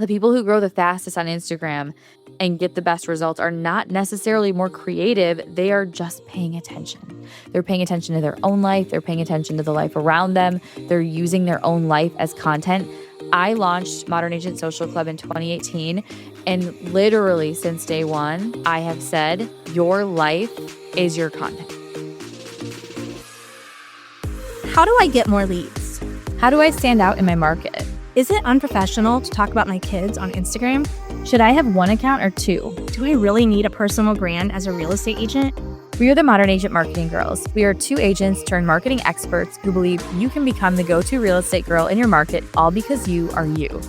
The people who grow the fastest on Instagram and get the best results are not necessarily more creative. They are just paying attention. They're paying attention to their own life. They're paying attention to the life around them. They're using their own life as content. I launched Modern Agent Social Club in 2018. And literally since day one, I have said, your life is your content. How do I get more leads? How do I stand out in my market? Is it unprofessional to talk about my kids on Instagram? Should I have one account or two? Do I really need a personal brand as a real estate agent? We are the Modern Agent Marketing Girls. We are two agents turned marketing experts who believe you can become the go-to real estate girl in your market, all because you are you.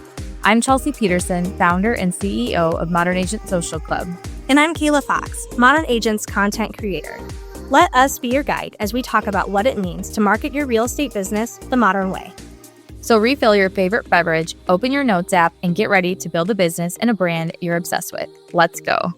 I'm Chelsea Peterson, founder and CEO of Modern Agent Social Club. And I'm Kayla Fox, Modern Agent's content creator. Let us be your guide as we talk about what it means to market your real estate business the modern way. So refill your favorite beverage, open your notes app, and get ready to build a business and a brand you're obsessed with. Let's go.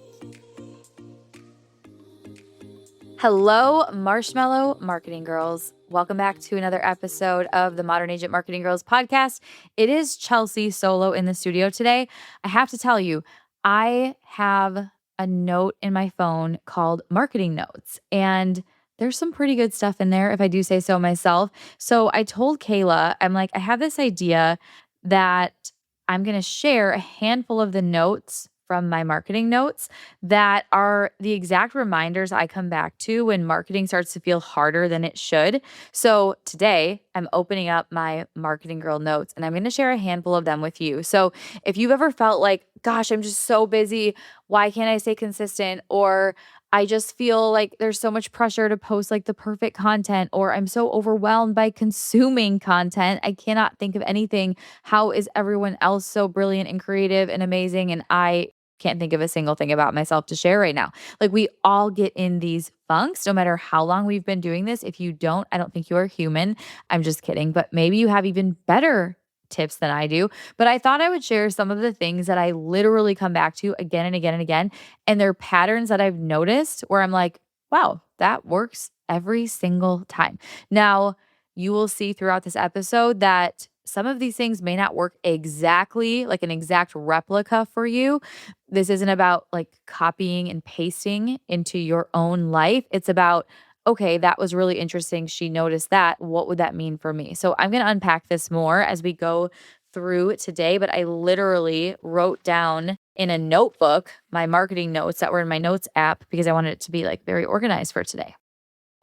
Hello, Marshmallow Marketing Girls. Welcome back to another episode of the Modern Agent Marketing Girls podcast. It is Chelsea solo in the studio today. I have to tell you, I have a note in my phone called Marketing Notes, and there's some pretty good stuff in there, if I do say so myself. So I told Kayla, I'm like, I have this idea that I'm going to share a handful of the notes from my marketing notes that are the exact reminders I come back to when marketing starts to feel harder than it should. So today I'm opening up my marketing girl notes and I'm going to share a handful of them with you. So if you've ever felt like, gosh, I'm just so busy, why can't I stay consistent? Or I just feel like there's so much pressure to post like the perfect content, or I'm so overwhelmed by consuming content. I cannot think of anything. How is everyone else so brilliant and creative and amazing? And I can't think of a single thing about myself to share right now. Like, we all get in these funks, no matter how long we've been doing this. If you don't, I don't think you are human. I'm just kidding. But maybe you have even better tips than I do. But I thought I would share some of the things that I literally come back to again and again and again. And they're patterns that I've noticed where I'm like, wow, that works every single time. Now, you will see throughout this episode that some of these things may not work exactly like an exact replica for you. This isn't about like copying and pasting into your own life. It's about, okay, that was really interesting. She noticed that. What would that mean for me? So I'm going to unpack this more as we go through today, but I literally wrote down in a notebook my marketing notes that were in my notes app because I wanted it to be like very organized for today.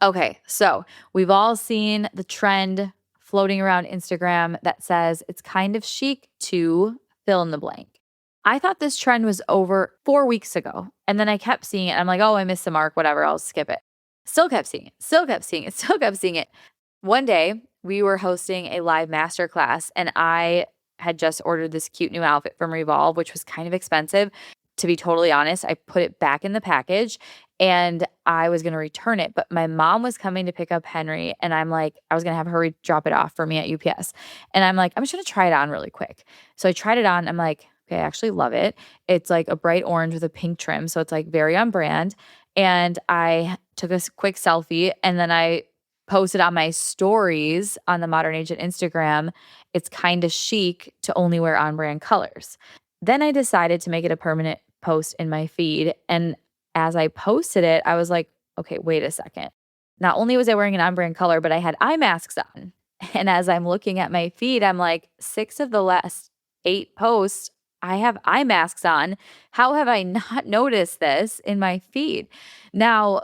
Okay, so we've all seen the trend floating around Instagram that says it's kind of chic to fill in the blank. I thought this trend was over 4 weeks ago, and then I kept seeing it. I'm like, oh, I missed the mark, whatever, I'll skip it. Still kept seeing it, still kept seeing it, still kept seeing it. One day, we were hosting a live masterclass, and I had just ordered this cute new outfit from Revolve, which was kind of expensive. To be totally honest, I put it back in the package and I was going to return it. But my mom was coming to pick up Henry, and I'm like, I was going to have her drop it off for me at UPS. And I'm like, I'm just going to try it on really quick. So I tried it on. I'm like, okay, I actually love it. It's like a bright orange with a pink trim. So it's like very on brand. And I took a quick selfie and then I posted on my stories on the Modern Agent Instagram. It's kind of chic to only wear on brand colors. Then I decided to make it a permanent post in my feed. And as I posted it, I was like, okay, wait a second. Not only was I wearing an on brand color, but I had eye masks on. And as I'm looking at my feed, I'm like, 6 of the last 8 posts, I have eye masks on. How have I not noticed this in my feed? Now,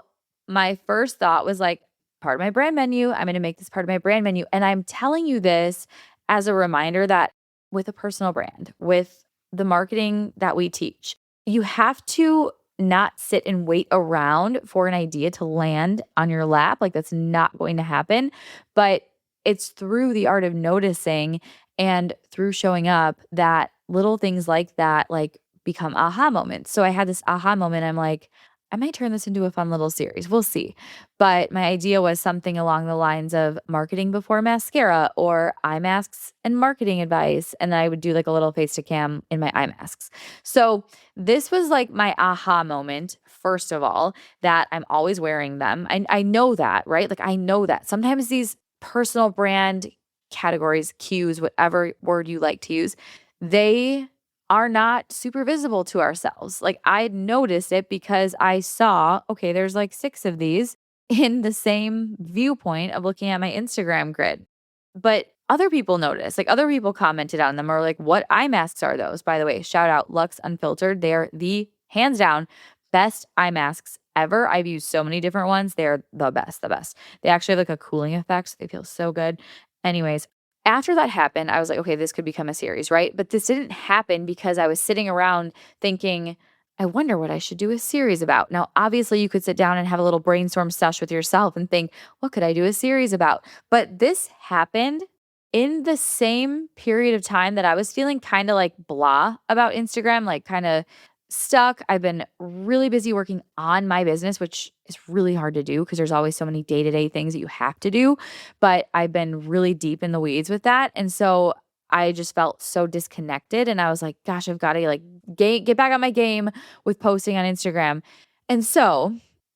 my first thought was like, part of my brand menu. I'm going to make this part of my brand menu. And I'm telling you this as a reminder that with a personal brand, with the marketing that we teach, you have to not sit and wait around for an idea to land on your lap. Like, that's not going to happen. But it's through the art of noticing and through showing up that little things like that like become aha moments. So I had this aha moment. I'm like, I might turn this into a fun little series. We'll see. But my idea was something along the lines of marketing before mascara or eye masks and marketing advice. And then I would do like a little face to cam in my eye masks. So this was like my aha moment, first of all, that I'm always wearing them. I know that, right? Like, I know that. Sometimes these personal brand categories, cues, whatever word you like to use, they are not super visible to ourselves. Like I noticed it because I saw, okay, there's like 6 of these in the same viewpoint of looking at my Instagram grid. But other people noticed, like other people commented on them or like, what eye masks are those? By the way, shout out Lux Unfiltered. They're the hands down best eye masks ever. I've used so many different ones. They're the best, the best. They actually have like a cooling effect. So they feel so good. Anyways, after that happened, I was like, okay, this could become a series, right? But this didn't happen because I was sitting around thinking, I wonder what I should do a series about. Now, obviously, you could sit down and have a little brainstorm sesh with yourself and think, what could I do a series about? But this happened in the same period of time that I was feeling kind of like blah about Instagram, like kind of stuck. I've been really busy working on my business, which is really hard to do because there's always so many day-to-day things that you have to do. But I've been really deep in the weeds with that. And so I just felt so disconnected. And I was like, gosh, I've got to like get back on my game with posting on Instagram. And so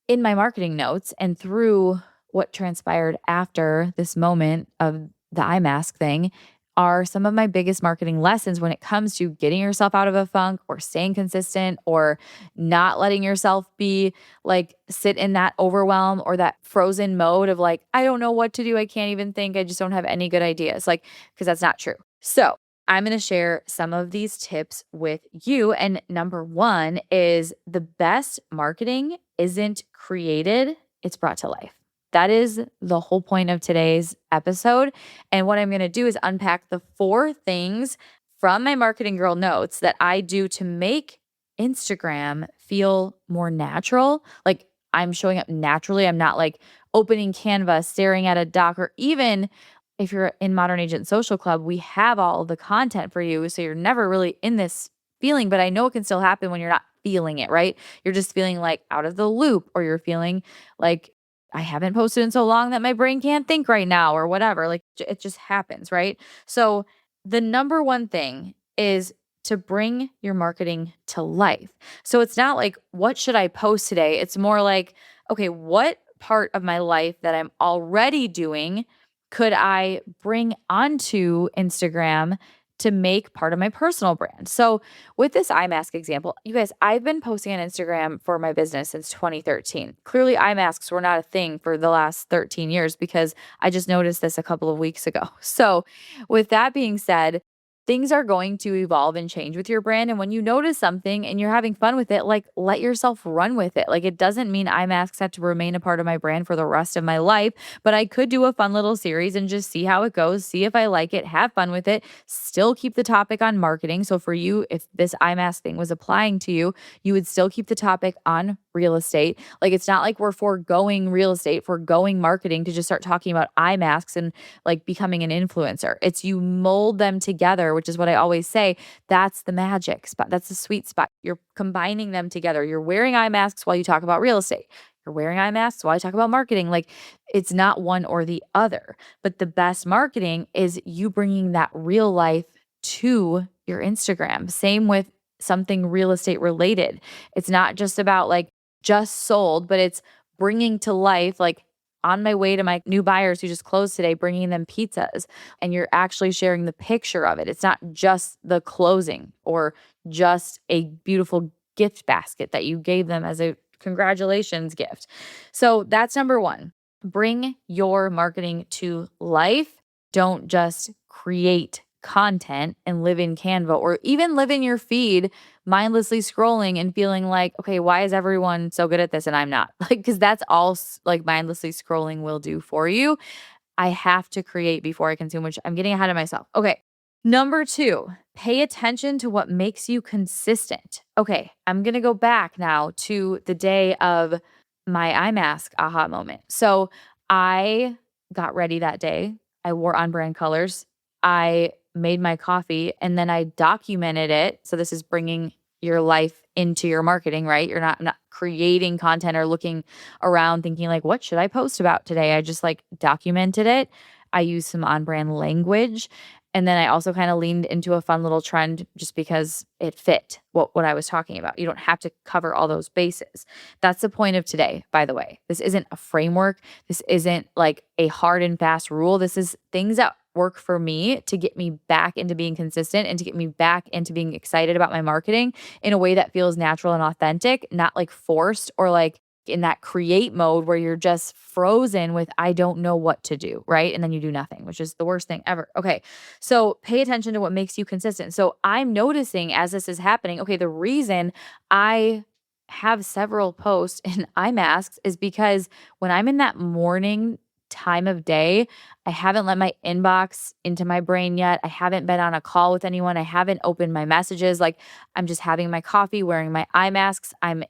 in my marketing notes and through what transpired after this moment of the eye mask thing, are some of my biggest marketing lessons when it comes to getting yourself out of a funk or staying consistent or not letting yourself be like sit in that overwhelm or that frozen mode of like, I don't know what to do. I can't even think. I just don't have any good ideas. Like, because that's not true. So I'm going to share some of these tips with you. And number one is the best marketing isn't created, it's brought to life. That is the whole point of today's episode. And what I'm going to do is unpack the 4 things from my marketing girl notes that I do to make Instagram feel more natural. Like I'm showing up naturally. I'm not like opening Canva, staring at a doc, or even if you're in Modern Agent Social Club, we have all the content for you. So you're never really in this feeling, but I know it can still happen when you're not feeling it, right? You're just feeling like out of the loop, or you're feeling like I haven't posted in so long that my brain can't think right now or whatever. Like it just happens, right? So the number one thing is to bring your marketing to life. So it's not like, what should I post today? It's more like, okay, what part of my life that I'm already doing could I bring onto Instagram to make part of my personal brand? So with this eye mask example, you guys, I've been posting on Instagram for my business since 2013. Clearly, eye masks were not a thing for the last 13 years because I just noticed this a couple of weeks ago. So with that being said, things are going to evolve and change with your brand. And when you notice something and you're having fun with it, like let yourself run with it. Like it doesn't mean eye masks have to remain a part of my brand for the rest of my life, but I could do a fun little series and just see how it goes, see if I like it, have fun with it, still keep the topic on marketing. So for you, if this eye mask thing was applying to you, you would still keep the topic on real estate. Like it's not like we're foregoing real estate, foregoing marketing to just start talking about eye masks and like becoming an influencer. It's you mold them together, which is what I always say. That's the magic spot. That's the sweet spot. You're combining them together. You're wearing eye masks while you talk about real estate. You're wearing eye masks while I talk about marketing. Like it's not one or the other. But the best marketing is you bringing that real life to your Instagram. Same with something real estate related. It's not just about like just sold, but it's bringing to life like on my way to my new buyers who just closed today, bringing them pizzas, and you're actually sharing the picture of it. It's not just the closing or just a beautiful gift basket that you gave them as a congratulations gift. So that's number one. Bring your marketing to life. Don't just create content and live in Canva or even live in your feed mindlessly scrolling and feeling like, okay, why is everyone so good at this and I'm not? Like, because that's all like mindlessly scrolling will do for you. I have to create before I consume, which I'm getting ahead of myself. Okay. Number 2, pay attention to what makes you consistent. Okay. I'm going to go back now to the day of my eye mask aha moment. So I got ready that day. I wore on brand colors. I made my coffee and then I documented it. So this is bringing your life into your marketing, right? You're not creating content or looking around thinking like, what should I post about today? I just like documented it. I used some on-brand language. And then I also kind of leaned into a fun little trend just because it fit what I was talking about. You don't have to cover all those bases. That's the point of today, by the way. This isn't a framework. This isn't like a hard and fast rule. This is things that work for me to get me back into being consistent and to get me back into being excited about my marketing in a way that feels natural and authentic, not like forced or like in that create mode where you're just frozen with, I don't know what to do, right? And then you do nothing, which is the worst thing ever. Okay. So pay attention to what makes you consistent. So I'm noticing as this is happening, okay, the reason I have several posts in eye masks is because when I'm in that morning time of day, I haven't let my inbox into my brain yet. I haven't been on a call with anyone. I haven't opened my messages. Like I'm just having my coffee, wearing my eye masks. I'm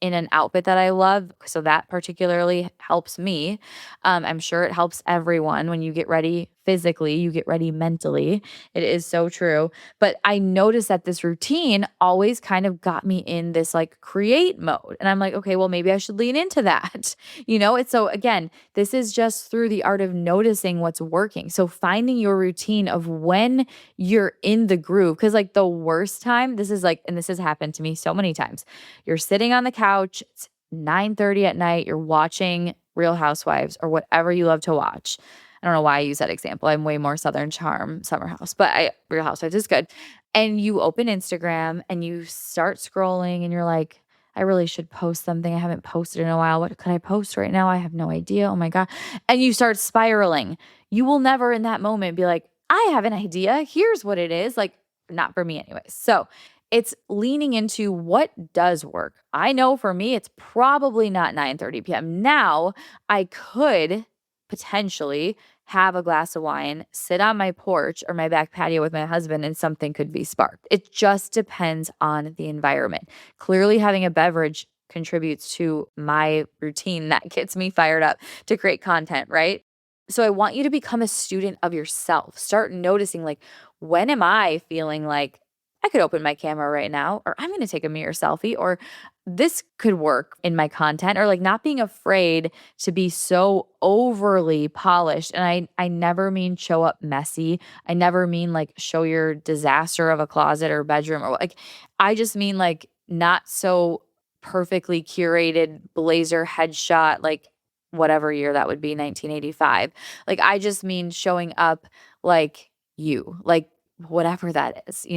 in an outfit that I love. So that particularly helps me. I'm sure it helps everyone when you get ready physically, you get ready mentally. It is so true. But I noticed that this routine always kind of got me in this like create mode. And I'm like, okay, well, maybe I should lean into that. It's so again, this is just through the art of noticing what's working. So finding your routine of when you're in the groove. Cause like the worst time, this is like, and this has happened to me so many times. You're sitting on the couch, it's 9:30 at night, you're watching Real Housewives or whatever you love to watch. I don't know why I use that example. I'm way more Southern Charm, Summer House, but Real Housewives is good. And you open Instagram and you start scrolling and you're like, I really should post something. I haven't posted in a while. What could I post right now? I have no idea. Oh my God. And you start spiraling. You will never in that moment be like, I have an idea. Here's what it is. Like, not for me, anyways. So it's leaning into what does work. I know for me, it's probably not 9:30 p.m. Now, I could potentially have a glass of wine, sit on my porch or my back patio with my husband, and something could be sparked. It just depends on the environment. Clearly, having a beverage contributes to my routine that gets me fired up to create content, right? So I want you to become a student of yourself. Start noticing, like, when am I feeling like I could open my camera right now, or I'm going to take a mirror selfie, or this could work in my content, or like not being afraid to be so overly polished. And I never mean show up messy. I never mean like show your disaster of a closet or bedroom, or like, I just mean like not so perfectly curated blazer headshot, like whatever year that would be, 1985. Like, I just mean showing up like you, like whatever that is,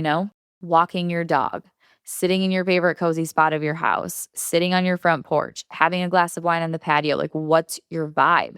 walking your dog, sitting in your favorite cozy spot of your house, sitting on your front porch, having a glass of wine on the patio. Like, what's your vibe?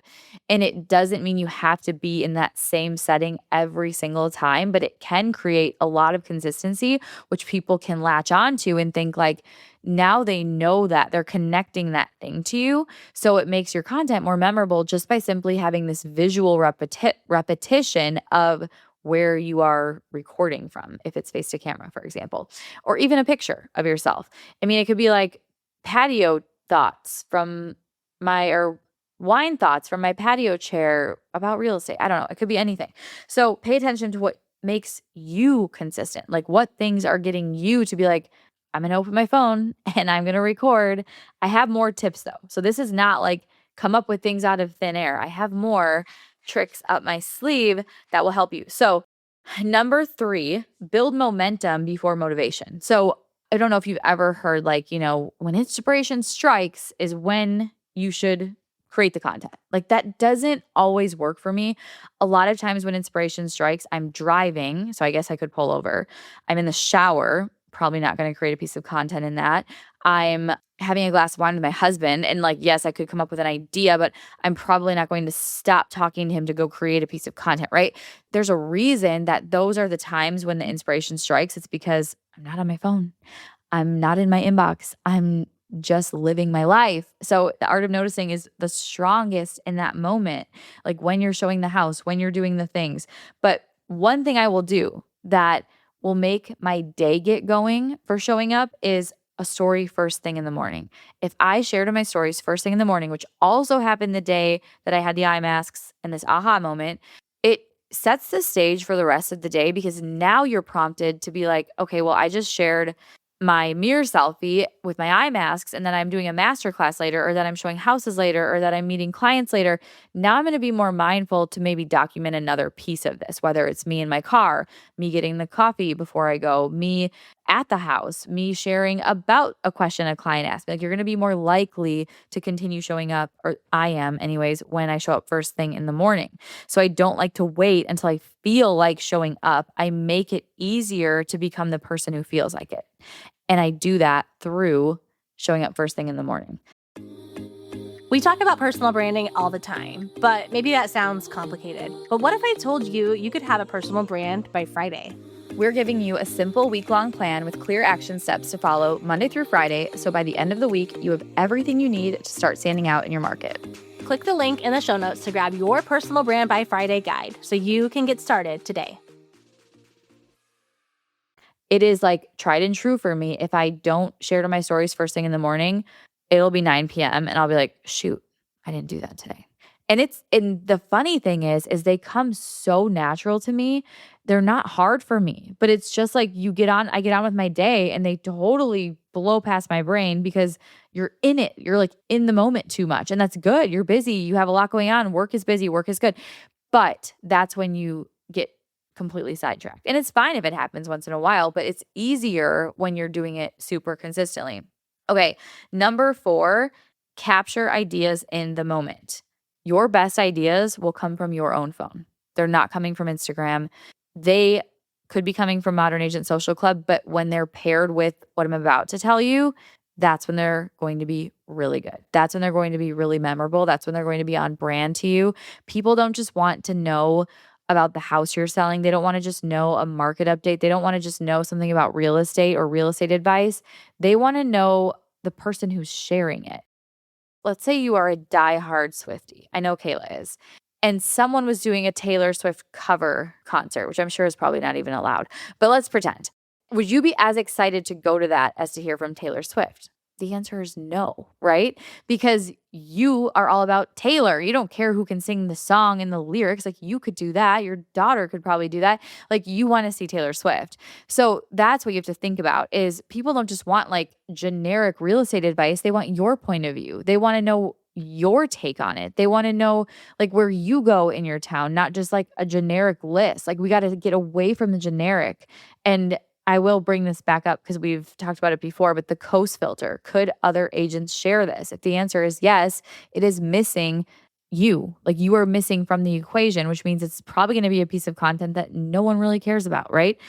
And it doesn't mean you have to be in that same setting every single time, but it can create a lot of consistency, which people can latch onto and think like, now they know that they're connecting that thing to you. So it makes your content more memorable just by simply having this visual repetition of where you are recording from, if it's face to camera, for example, or even a picture of yourself. I mean, it could be like patio thoughts from or wine thoughts from my patio chair about real estate. I don't know. It could be anything. So pay attention to what makes you consistent. Like what things are getting you to be like, I'm going to open my phone and I'm going to record. I have more tips though. So this is not like come up with things out of thin air. I have more tricks up my sleeve that will help you. So number 3, build momentum before motivation. So I don't know if you've ever heard like, when inspiration strikes is when you should create the content. Like that doesn't always work for me. A lot of times when inspiration strikes, I'm driving. So I guess I could pull over. I'm in the shower, probably not going to create a piece of content in that. I'm having a glass of wine with my husband. And like, yes, I could come up with an idea, but I'm probably not going to stop talking to him to go create a piece of content, right? There's a reason that those are the times when the inspiration strikes. It's because I'm not on my phone. I'm not in my inbox. I'm just living my life. So the art of noticing is the strongest in that moment, like when you're showing the house, when you're doing the things. But one thing I will do that will make my day get going for showing up is a story first thing in the morning. If I shared in my stories first thing in the morning, which also happened the day that I had the eye masks and this aha moment, it sets the stage for the rest of the day because now you're prompted to be like, okay, well, I just shared my mirror selfie with my eye masks and then I'm doing a masterclass later or that I'm showing houses later or that I'm meeting clients later. Now I'm going to be more mindful to maybe document another piece of this, whether it's me in my car, me getting the coffee before I go, me at the house, me sharing about a question a client asked me. Like you're going to be more likely to continue showing up, or I am anyways, when I show up first thing in the morning. So I don't like to wait until I feel like showing up, I make it easier to become the person who feels like it. And I do that through showing up first thing in the morning. We talk about personal branding all the time, but maybe that sounds complicated. But what if I told you you could have a personal brand by Friday? We're giving you a simple week-long plan with clear action steps to follow Monday through Friday, so by the end of the week, you have everything you need to start standing out in your market. Click the link in the show notes to grab your Personal Brand by Friday guide so you can get started today. It is like tried and true for me. If I don't share to my stories first thing in the morning, it'll be 9 p.m. and I'll be like, shoot, I didn't do that today. And the funny thing is they come so natural to me. They're not hard for me, but it's just like I get on with my day and they totally blow past my brain because you're in it. You're like in the moment too much. And that's good. You're busy. You have a lot going on. Work is busy. Work is good. But that's when you get completely sidetracked. And it's fine if it happens once in a while, but it's easier when you're doing it super consistently. Okay. Number 4, capture ideas in the moment. Your best ideas will come from your own phone. They're not coming from Instagram. They could be coming from Modern Agent Social Club, but when they're paired with what I'm about to tell you, that's when they're going to be really good. That's when they're going to be really memorable. That's when they're going to be on brand to you. People don't just want to know about the house you're selling. They don't want to just know a market update. They don't want to just know something about real estate or real estate advice. They want to know the person who's sharing it. Let's say you are a diehard Swiftie. I know Kayla is. And someone was doing a Taylor Swift cover concert, which I'm sure is probably not even allowed. But let's pretend. Would you be as excited to go to that as to hear from Taylor Swift? The answer is no, right? Because you are all about Taylor. You don't care who can sing the song and the lyrics. Like you could do that. Your daughter could probably do that. Like you want to see Taylor Swift. So that's what you have to think about is people don't just want like generic real estate advice. They want your point of view. They want to know your take on it. They want to know like where you go in your town, not just like a generic list. Like we got to get away from the generic. And I will bring this back up because we've talked about it before, but the Coast filter, could other agents share this? If the answer is yes, it is missing you. Like you are missing from the equation, which means it's probably going to be a piece of content that no one really cares about, right?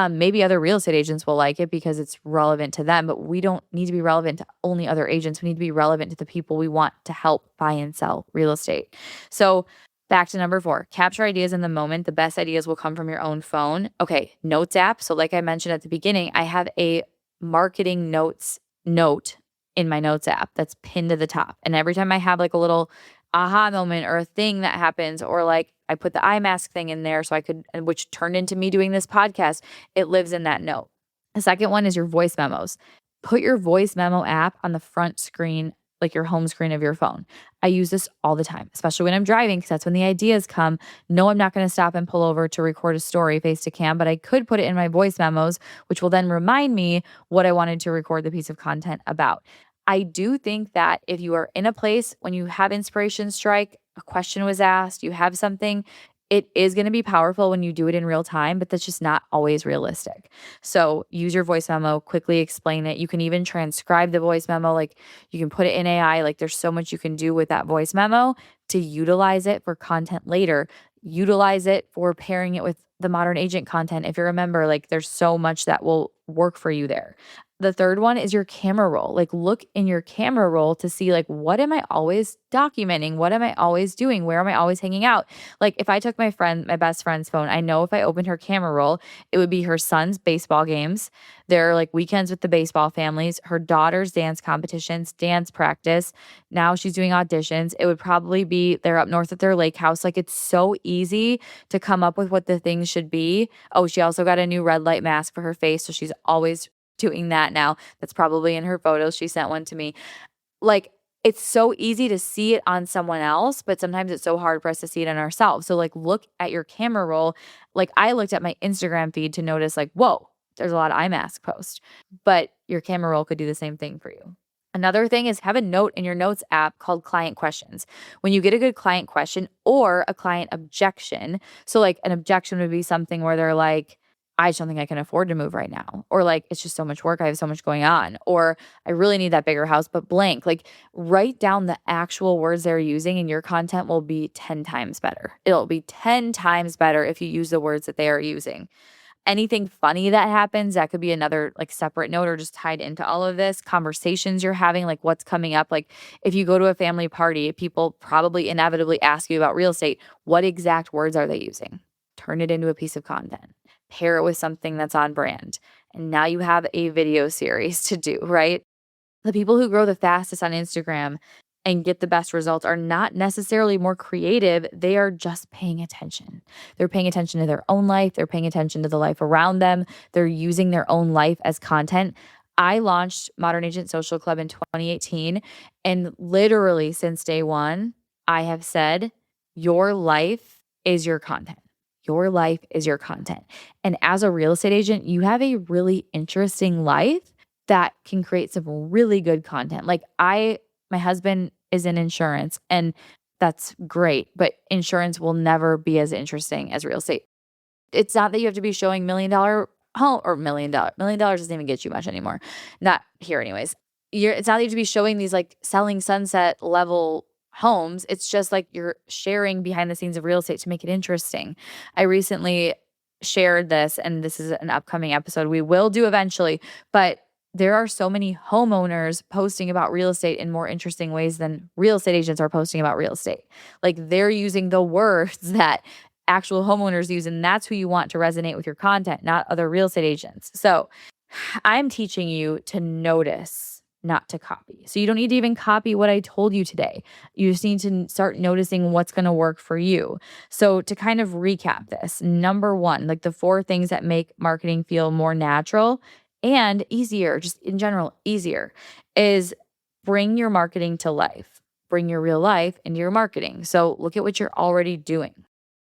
Maybe other real estate agents will like it because it's relevant to them, but we don't need to be relevant to only other agents. We need to be relevant to the people we want to help buy and sell real estate. So back to number 4, capture ideas in the moment. The best ideas will come from your own phone. Okay, notes app. So like I mentioned at the beginning, I have a marketing notes note in my notes app that's pinned to the top. And every time I have like a little aha moment or a thing that happens, or like I put the eye mask thing in there so I could, which turned into me doing this podcast, it lives in that note. The second one is your voice memos. Put your voice memo app on the front screen, like your home screen of your phone. I use this all the time, especially when I'm driving, because that's when the ideas come. No, I'm not going to stop and pull over to record a story face to cam, but I could put it in my voice memos, which will then remind me what I wanted to record the piece of content about. I do think that if you are in a place when you have inspiration strike, a question was asked, you have something, it is going to be powerful when you do it in real time, but that's just not always realistic. So use your voice memo, quickly explain it. You can even transcribe the voice memo. Like you can put it in AI. Like there's so much you can do with that voice memo to utilize it for content later. Utilize it for pairing it with the modern agent content. If you remember, like there's so much that will work for you there. The third one is your camera roll. Like look in your camera roll to see like, what am I always documenting? What am I always doing? Where am I always hanging out? Like if I took my best friend's phone, I know if I opened her camera roll, it would be her son's baseball games. There are like weekends with the baseball families, her daughter's dance competitions, dance practice. Now she's doing auditions. It would probably be they're up north at their lake house. Like it's so easy to come up with what the things should be. Oh, she also got a new red light mask for her face. So she's always doing that now. That's probably in her photos. She sent one to me. Like it's so easy to see it on someone else, but sometimes it's so hard for us to see it on ourselves. So like look at your camera roll. Like I looked at my Instagram feed to notice like, whoa, there's a lot of eye mask posts, but your camera roll could do the same thing for you. Another thing is have a note in your notes app called client questions. When you get a good client question or a client objection, so like an objection would be something where they're like, I just don't think I can afford to move right now. Or like, it's just so much work. I have so much going on. Or I really need that bigger house, but blank. Like, write down the actual words they're using and your content will be 10 times better. It'll be 10 times better if you use the words that they are using. Anything funny that happens, that could be another like separate note or just tied into all of this. Conversations you're having, like what's coming up. Like if you go to a family party, people probably inevitably ask you about real estate. What exact words are they using? Turn it into a piece of content. Pair it with something that's on brand. And now you have a video series to do, right? The people who grow the fastest on Instagram and get the best results are not necessarily more creative. They are just paying attention. They're paying attention to their own life. They're paying attention to the life around them. They're using their own life as content. I launched Modern Agent Social Club in 2018. And literally since day one, I have said, your life is your content. Your life is your content. And as a real estate agent, you have a really interesting life that can create some really good content. Like my husband is in insurance and that's great, but insurance will never be as interesting as real estate. It's not that you have to be showing $1 million home or $1 million doesn't even get you much anymore. Not here anyways. It's not that you have to be showing these like selling sunset level homes. It's just like you're sharing behind the scenes of real estate to make it interesting. I recently shared this, and this is an upcoming episode we will do eventually, but there are so many homeowners posting about real estate in more interesting ways than real estate agents are posting about real estate. Like they're using the words that actual homeowners use, and that's who you want to resonate with your content, not other real estate agents. So I'm teaching you to notice, not to copy. So you don't need to even copy what I told you today. You just need to start noticing what's going to work for you. So to kind of recap this, number one, like the 4 things that make marketing feel more natural and easier, just in general, easier, is bring your marketing to life. Bring your real life into your marketing. So look at what you're already doing.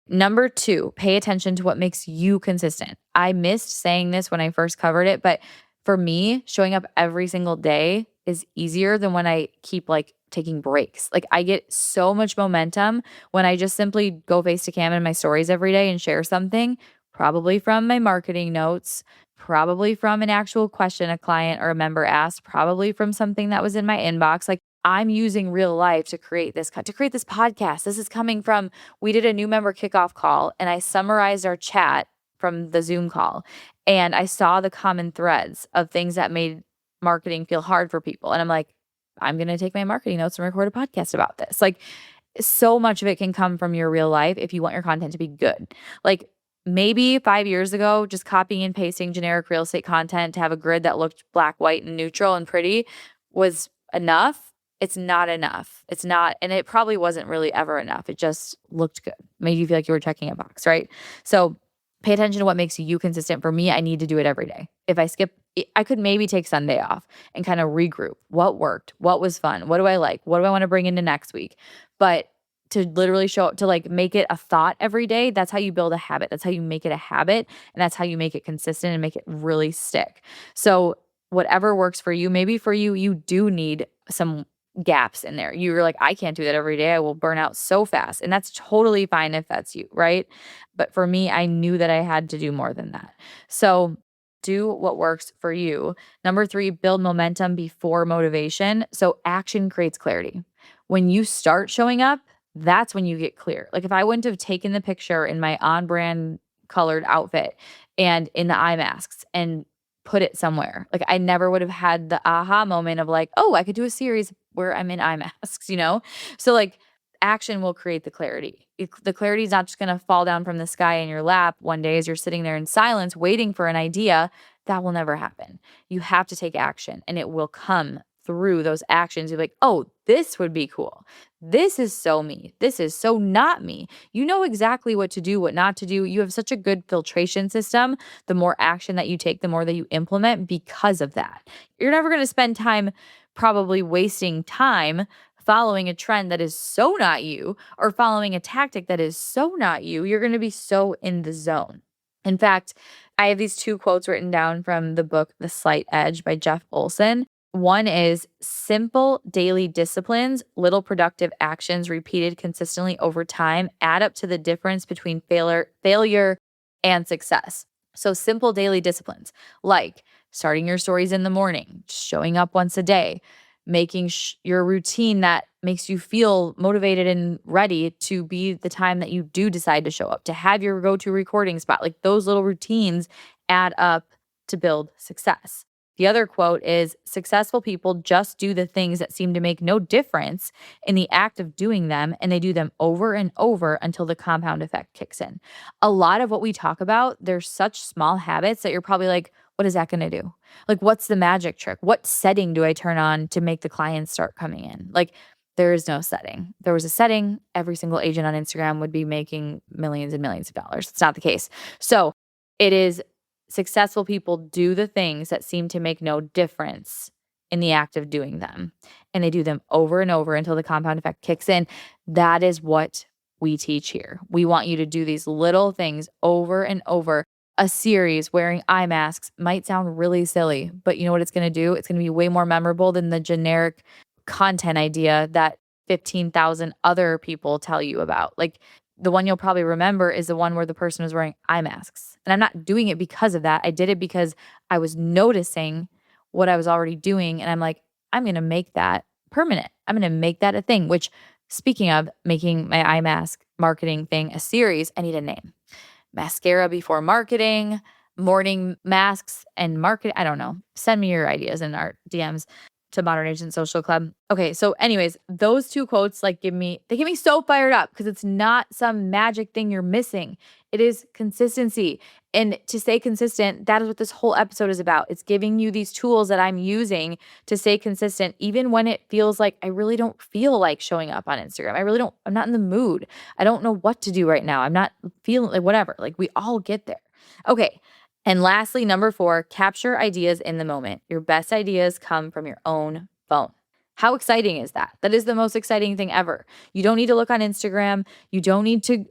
Number 2, pay attention to what makes you consistent. I missed saying this when I first covered it, but for me, showing up every single day is easier than when I keep like taking breaks. Like I get so much momentum when I just simply go face to cam in my stories every day and share something, probably from my marketing notes, probably from an actual question a client or a member asked, probably from something that was in my inbox. Like I'm using real life to create this podcast. This is coming from, we did a new member kickoff call and I summarized our chat from the Zoom call. And I saw the common threads of things that made marketing feel hard for people. And I'm like, I'm going to take my marketing notes and record a podcast about this. Like so much of it can come from your real life if you want your content to be good. Like maybe 5 years ago, just copying and pasting generic real estate content to have a grid that looked black, white, and neutral and pretty was enough. It's not enough. It's not, and it probably wasn't really ever enough. It just looked good. Made you feel like you were checking a box, right? So pay attention to what makes you consistent. For me, I need to do it every day. If I skip, I could maybe take Sunday off and kind of regroup. What worked? What was fun? What do I like? What do I want to bring into next week? But to literally show up, to like make it a thought every day, that's how you build a habit. That's how you make it a habit. And that's how you make it consistent and make it really stick. So whatever works for you, maybe for you, you do need some gaps in there. You're like, I can't do that every day. I will burn out so fast. And that's totally fine if that's you, right? But for me, I knew that I had to do more than that. So do what works for you. Number 3, build momentum before motivation. So action creates clarity. When you start showing up, that's when you get clear. Like if I wouldn't have taken the picture in my on-brand colored outfit and in the eye masks and put it somewhere, like I never would have had the aha moment of like, oh, I could do a series where I'm in eye masks, you know? So like action will create the clarity. The clarity is not just going to fall down from the sky in your lap one day as you're sitting there in silence waiting for an idea. That will never happen. You have to take action and it will come through those actions. You're like, oh, this would be cool. This is so me. This is so not me. You know exactly what to do, what not to do. You have such a good filtration system. The more action that you take, the more that you implement because of that. You're never going to spend time probably wasting time following a trend that is so not you or following a tactic that is so not you. You're going to be so in the zone. In fact, I have these 2 quotes written down from the book, The Slight Edge by Jeff Olson. One is simple daily disciplines, little productive actions repeated consistently over time add up to the difference between failure and success. So simple daily disciplines like starting your stories in the morning, showing up once a day, making your routine that makes you feel motivated and ready to be the time that you do decide to show up, to have your go-to recording spot. Like those little routines add up to build success. The other quote is, successful people just do the things that seem to make no difference in the act of doing them, and they do them over and over until the compound effect kicks in. A lot of what we talk about, there's such small habits that you're probably like, what is that going to do? Like, what's the magic trick? What setting do I turn on to make the clients start coming in? Like, there is no setting. If there was a setting, every single agent on Instagram would be making millions and millions of dollars. It's not the case. So it is successful people do the things that seem to make no difference in the act of doing them. And they do them over and over until the compound effect kicks in. That is what we teach here. We want you to do these little things over and over. A series wearing eye masks might sound really silly, but you know what it's going to do? It's going to be way more memorable than the generic content idea that 15,000 other people tell you about. Like, the one you'll probably remember is the one where the person was wearing eye masks. And I'm not doing it because of that. I did it because I was noticing what I was already doing. And I'm like, I'm going to make that permanent. I'm going to make that a thing, which, speaking of making my eye mask marketing thing a series, I need a name. Mascara before marketing, morning masks and market. I don't know. Send me your ideas in our DMs to Modern Agent Social Club. Okay, so anyways, those two quotes they get me so fired up because it's not some magic thing you're missing. It is consistency. And to stay consistent, that is what this whole episode is about. It's giving you these tools that I'm using to stay consistent, even when it feels like I really don't feel like showing up on Instagram. I'm not in the mood. I don't know what to do right now. I'm not feeling like whatever. Like, we all get there. Okay. And lastly, number 4, capture ideas in the moment. Your best ideas come from your own phone. How exciting is that? That is the most exciting thing ever. You don't need to look on Instagram. You don't need to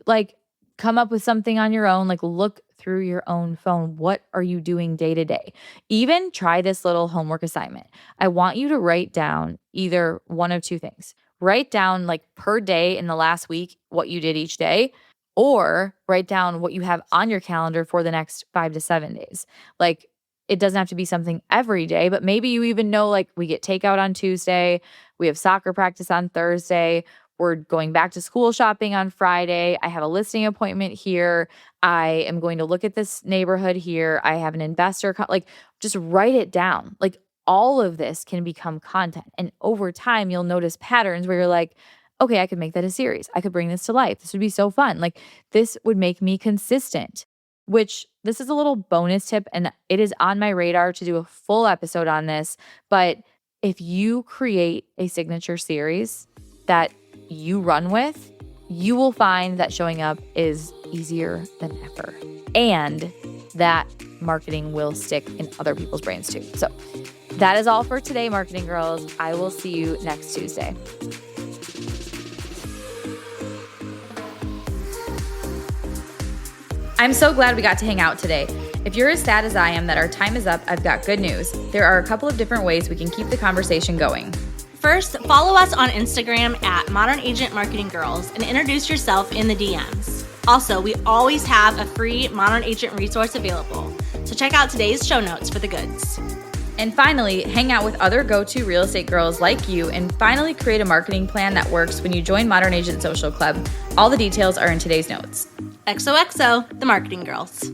come up with something on your own. Look through your own phone. What are you doing day to day? Even try this little homework assignment. I want you to write down either one of two things. Write down per day in the last week what you did each day, or write down what you have on your calendar for the next 5 to 7 days. It doesn't have to be something every day, but maybe you even know, we get takeout on Tuesday, we have soccer practice on Thursday, we're going back to school shopping on Friday, I have a listing appointment here, I am going to look at this neighborhood here, I have an investor, just write it down. All of this can become content. And over time, you'll notice patterns where you're like, okay, I could make that a series. I could bring this to life. This would be so fun. This would make me consistent, which this is a little bonus tip. And it is on my radar to do a full episode on this. But if you create a signature series that you run with, you will find that showing up is easier than ever. And that marketing will stick in other people's brains too. So that is all for today, marketing girls. I will see you next Tuesday. I'm so glad we got to hang out today. If you're as sad as I am that our time is up, I've got good news. There are a couple of different ways we can keep the conversation going. First, follow us on Instagram at Modern Agent Marketing Girls and introduce yourself in the DMs. Also, we always have a free Modern Agent resource available, so check out today's show notes for the goods. And finally, hang out with other go-to real estate girls like you and finally create a marketing plan that works when you join Modern Agent Social Club. All the details are in today's notes. XOXO, the Marketing Girls.